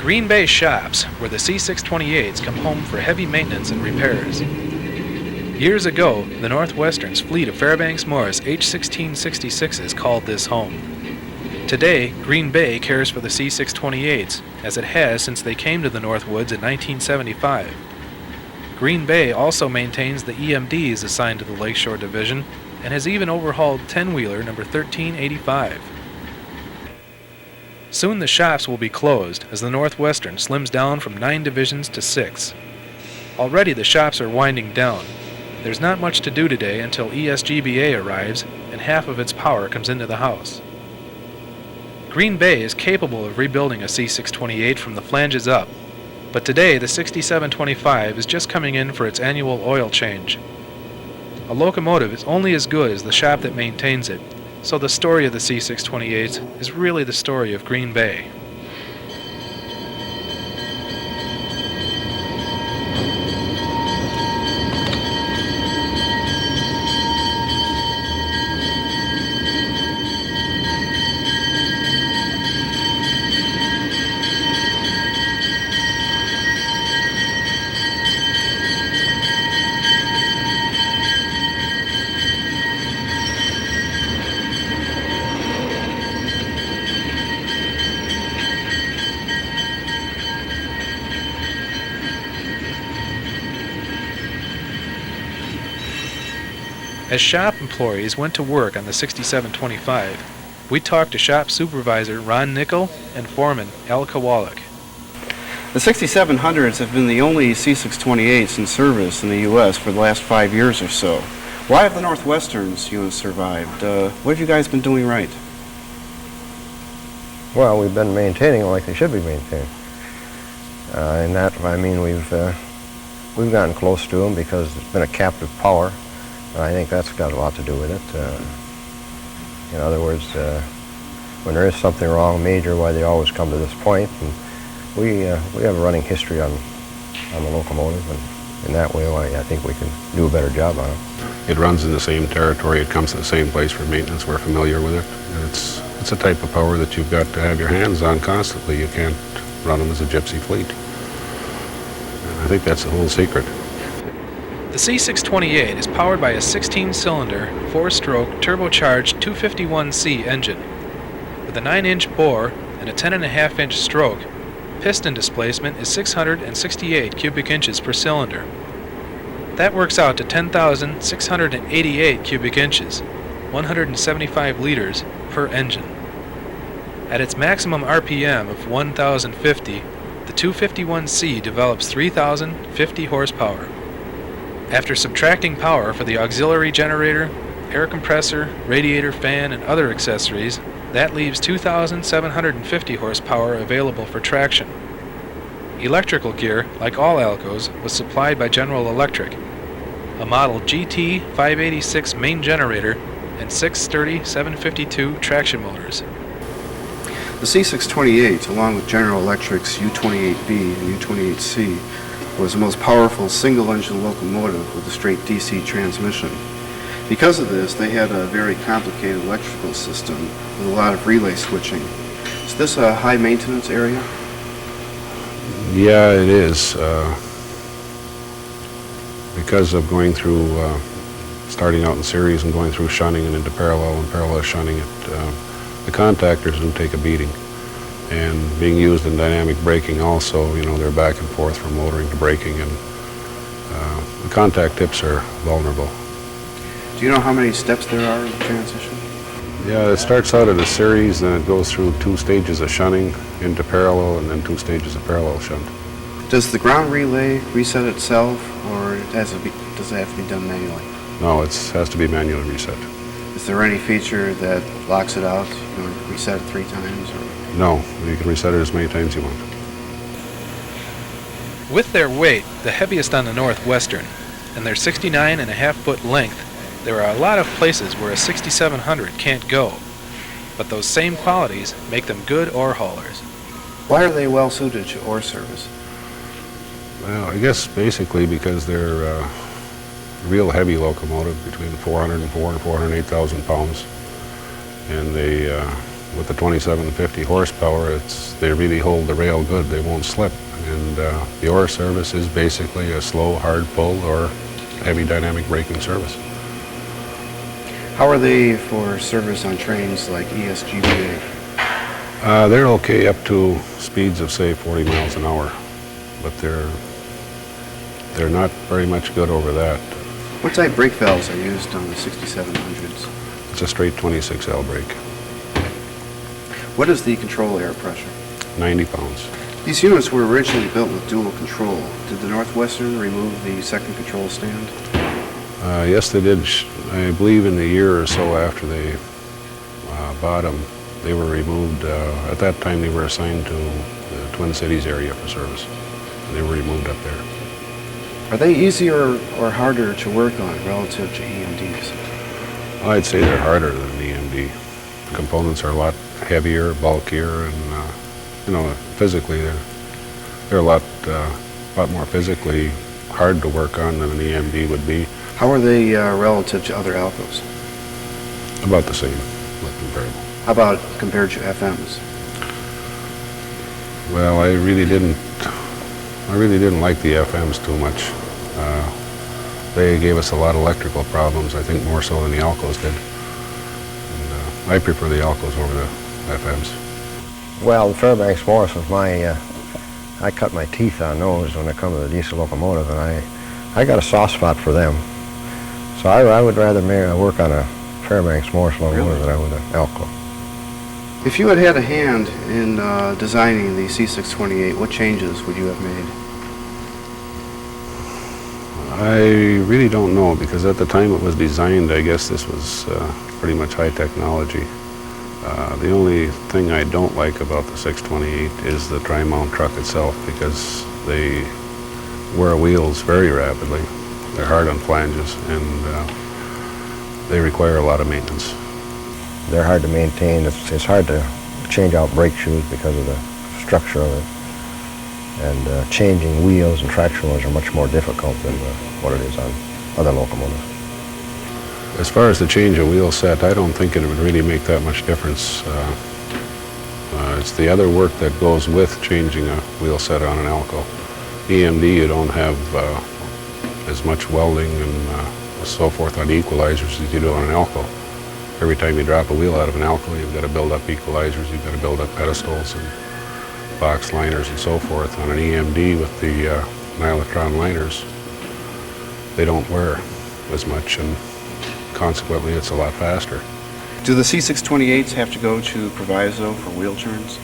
Green Bay shops, where the C628s come home for heavy maintenance and repairs. Years ago, the Northwestern's fleet of Fairbanks Morris H1666s called this home. Today, Green Bay cares for the C628s, as it has since they came to the Northwoods in 1975. Green Bay also maintains the EMDs assigned to the Lakeshore Division and has even overhauled 10-wheeler number 1385. Soon the shops will be closed as the Northwestern slims down from 9 divisions to 6. Already the shops are winding down. There's not much to do today until ESGBA arrives and half of its power comes into the house. Green Bay is capable of rebuilding a C628 from the flanges up, but today the 6725 is just coming in for its annual oil change. A locomotive is only as good as the shop that maintains it, so the story of the C628 is really the story of Green Bay. As shop employees went to work on the 6725, we talked to shop supervisor Ron Nickel and foreman Al Kawalek. The 6700s have been the only C628s in service in the U.S. for the last 5 years or so. Why have the Northwesterns units survived? What have you guys been doing right? Well, we've been maintaining them like they should be maintained. And that, I mean, we've gotten close to them because it's been a captive power. I think that's got a lot to do with it. In other words, when there is something wrong major, why they always come to this point. And we have a running history on the locomotive, and in that way, I think we can do a better job on it. It runs in the same territory. It comes to the same place for maintenance. We're familiar with it. And it's a type of power that you've got to have your hands on constantly. You can't run them as a gypsy fleet. And I think that's the whole secret. The C628 is powered by a 16-cylinder, 4-stroke, turbocharged 251C engine. With a 9-inch bore and a 10.5-inch stroke, piston displacement is 668 cubic inches per cylinder. That works out to 10,688 cubic inches, 175 liters per engine. At its maximum RPM of 1,050, the 251C develops 3,050 horsepower. After subtracting power for the auxiliary generator, air compressor, radiator fan, and other accessories, that leaves 2,750 horsepower available for traction. Electrical gear, like all Alcos, was supplied by General Electric. A model GT 586 main generator and 6 sturdy 752 traction motors. The C628, along with General Electric's U28B and U28C, was the most powerful single-engine locomotive with a straight DC transmission. Because of this, they had a very complicated electrical system with a lot of relay switching. Is this a high-maintenance area? Yeah, it is. Because of going through, starting out in series and going through shunting and into parallel and parallel shunting, the contactors do take a beating. And being used in dynamic braking also, they're back and forth from motoring to braking, and the contact tips are vulnerable. Do you know how many steps there are in the transition? Yeah, it starts out at a series, then it goes through 2 stages of shunting into parallel, and then 2 stages of parallel shunt. Does the ground relay reset itself, or does it have to be done manually? No, it has to be manually reset. Is there any feature that locks it out? Reset it 3 times? Or? No, you can reset it as many times you want. With their weight, the heaviest on the Northwestern, and their 69.5-foot length, there are a lot of places where a 6700 can't go. But those same qualities make them good ore haulers. Why are they well suited to ore service? Well, I guess basically because they're a real heavy locomotive, between 404 and 408,000 pounds. And they with the 2750 horsepower, they really hold the rail good. They won't slip. And the ore service is basically a slow, hard pull or heavy dynamic braking service. How are they for service on trains like ESGBA? They're okay up to speeds of, say, 40 miles an hour, but they're not very much good over that. What type brake valves are used on the 6700s? It's a straight 26L brake, What is the control air pressure? 90 pounds. These units were originally built with dual control. Did the Northwestern remove the second control stand? Yes, they did. I believe in the year or so after they bought them, they were removed. At that time, they were assigned to the Twin Cities area for service. And they were removed up there. Are they easier or harder to work on relative to EMDs? I'd say they're harder than the EMD. The components are a lot heavier, bulkier, and physically they're a lot more physically hard to work on than an EMD would be. How are they relative to other Alcos? About the same, not comparable. How about compared to FMs? Well, I really didn't like the FMs too much. They gave us a lot of electrical problems, I think more so than the Alcos did. And I prefer the Alcos over the FMs. Well, the Fairbanks Morris was I cut my teeth on those when it comes to the diesel locomotive, and I got a soft spot for them. So I would rather work on a Fairbanks Morris locomotive than I would an Alco. If you had had a hand in designing the C628, what changes would you have made? I really don't know, because at the time it was designed, I guess this was pretty much high technology. The only thing I don't like about the 628 is the tri-mount truck itself, because they wear wheels very rapidly. They're hard on flanges, and they require a lot of maintenance. They're hard to maintain. It's hard to change out brake shoes because of the structure of it. And changing wheels and traction wheels are much more difficult than what it is on other locomotives. As far as the change of wheel set, I don't think it would really make that much difference. It's the other work that goes with changing a wheel set on an Alco. EMD, you don't have as much welding and so forth on the equalizers as you do on an Alco. Every time you drop a wheel out of an Alco, you've got to build up equalizers, you've got to build up pedestals and box liners and so forth. On an EMD with the nylitron liners, they don't wear as much, and consequently it's a lot faster. Do the C628s have to go to proviso for wheel turns?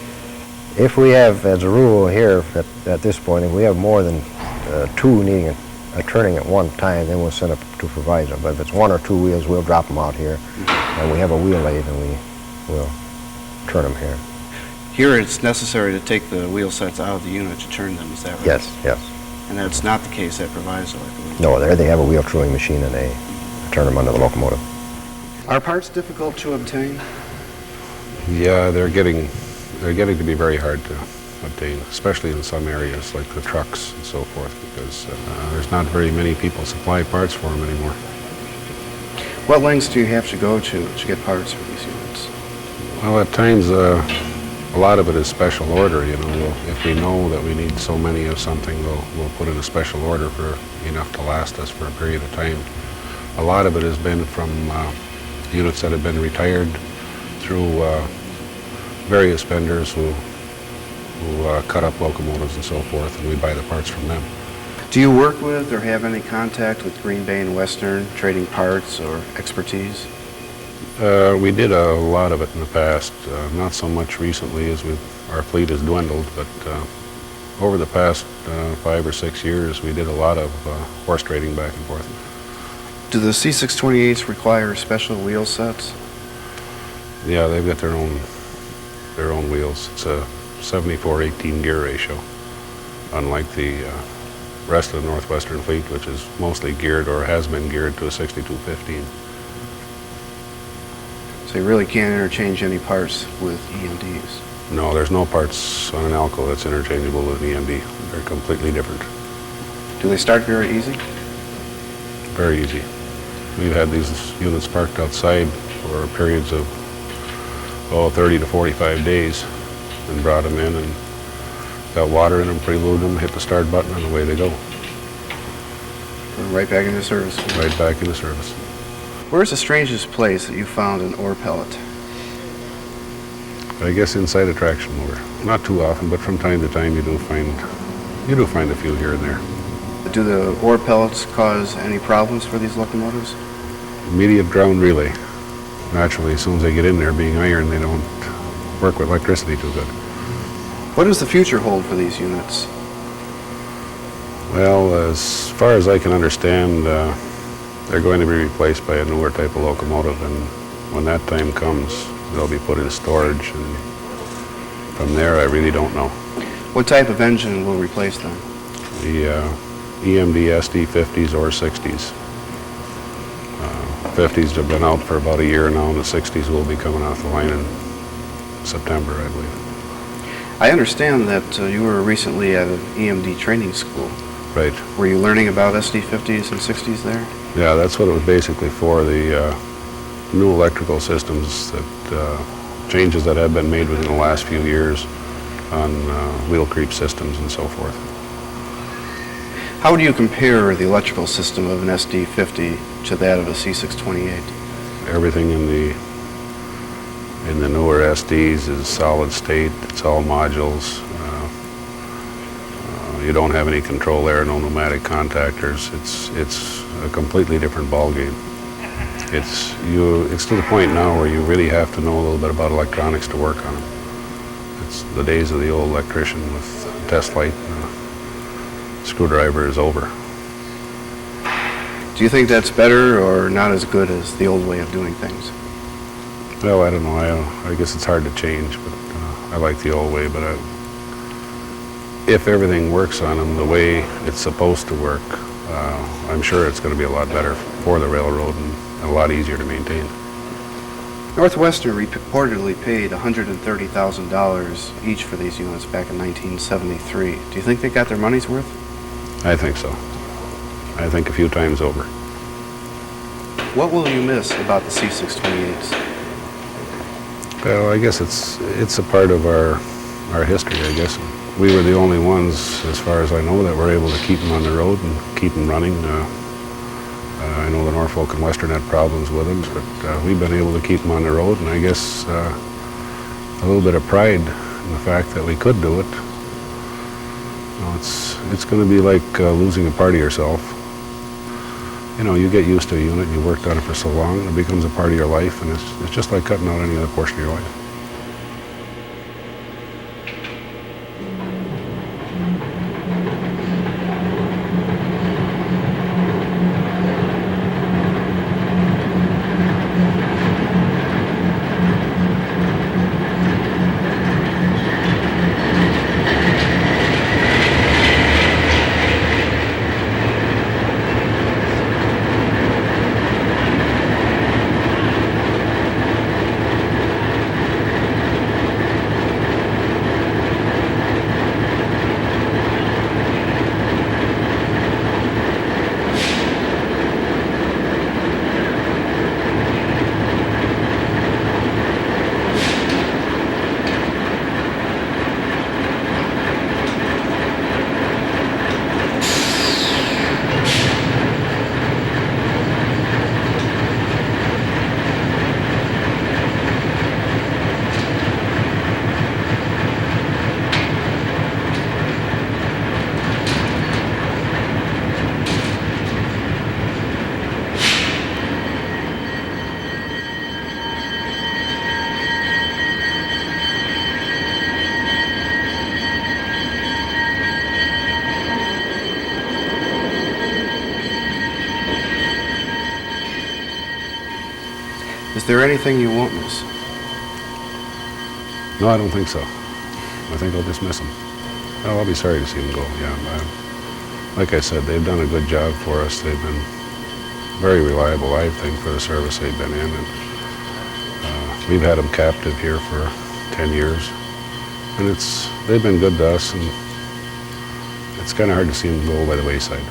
If we have, as a rule here at this point, if we have more than two needing a turning at one time, then we'll send it to proviso. But if it's one or two wheels, we'll drop them out here, and we have a wheel lathe, and we'll turn them here. Here it's necessary to take the wheel sets out of the unit to turn them, is that right? Yes, yes. And that's not the case at proviso, I believe. No, there they have a wheel truing machine, and they turn them under the locomotive. Are parts difficult to obtain? Yeah, they're getting to be very hard to obtain, especially in some areas like the trucks and so forth, because there's not very many people supply parts for them anymore. What lengths do you have to go to get parts for these units? Well, at times a lot of it is special order. If we know that we need so many of something, we'll put in a special order for enough to last us for a period of time. A lot of it has been from units that have been retired through various vendors who cut up locomotives and so forth, and we buy the parts from them. Do you work with or have any contact with Green Bay and Western, trading parts or expertise? We did a lot of it in the past, not so much recently as our fleet has dwindled, but over the past 5 or 6 years we did a lot of horse trading back and forth. Do the C628s require special wheel sets? Yeah, they've got their own wheels. It's a 74-18 gear ratio, unlike the rest of the Northwestern fleet, which is mostly geared or has been geared to a 62-15. So you really can't interchange any parts with EMDs? No, there's no parts on an Alco that's interchangeable with an EMD. They're completely different. Do they start very easy? Very easy. We've had these units parked outside for periods of 30 to 45 days, and brought them in and got water in them, pre-lubed them, hit the start button, and away they go. Right back into service. Right back into service. Where's the strangest place that you found an ore pellet? I guess inside a traction motor. Not too often, but from time to time you do find a few here and there. Do the ore pellets cause any problems for these locomotives? Immediate ground relay. Naturally, as soon as they get in there, being iron, they don't work with electricity too good. What does the future hold for these units? Well, as far as I can understand, they're going to be replaced by a newer type of locomotive, and when that time comes, they'll be put in storage, and from there, I really don't know. What type of engine will replace them? The EMD SD50s or 60s. 50s have been out for about a year now, and the 60s will be coming off the line in September, I believe. I understand that you were recently at an EMD training school. Right. Were you learning about SD50s and 60s there? Yeah, that's what it was basically for, the new electrical systems, that changes that have been made within the last few years on wheel creep systems and so forth. How would you compare the electrical system of an SD50 to that of a C628? Everything in the newer SDs is solid state. It's all modules. You don't have any control there, no pneumatic contactors. It's a completely different ballgame. It's to the point now where you really have to know a little bit about electronics to work on them. It's the days of the old electrician with a test light and a screwdriver is over. Do you think that's better or not as good as the old way of doing things? Well, I don't know. I guess it's hard to change, but I like the old way. But if everything works on them the way it's supposed to work, I'm sure it's going to be a lot better for the railroad and a lot easier to maintain. Northwestern reportedly paid $130,000 each for these units back in 1973. Do you think they got their money's worth? I think so. I think a few times over. What will you miss about the C628s? Well, I guess it's a part of our history, I guess. We were the only ones, as far as I know, that were able to keep them on the road and keep them running. I know the Norfolk and Western had problems with them, but we've been able to keep them on the road, and I guess a little bit of pride in the fact that we could do it. You know, it's going to be like losing a part of yourself. You know, you get used to a unit, and you worked on it for so long, and it becomes a part of your life, and it's just like cutting out any other portion of your life. Is there anything you won't miss? No, I don't think so. I think I'll just miss them. Oh, I'll be sorry to see them go, yeah. Like I said, they've done a good job for us. They've been very reliable, I think, for the service they've been in. And we've had them captive here for 10 years. And they've been good to us, and it's kind of hard to see them go by the wayside.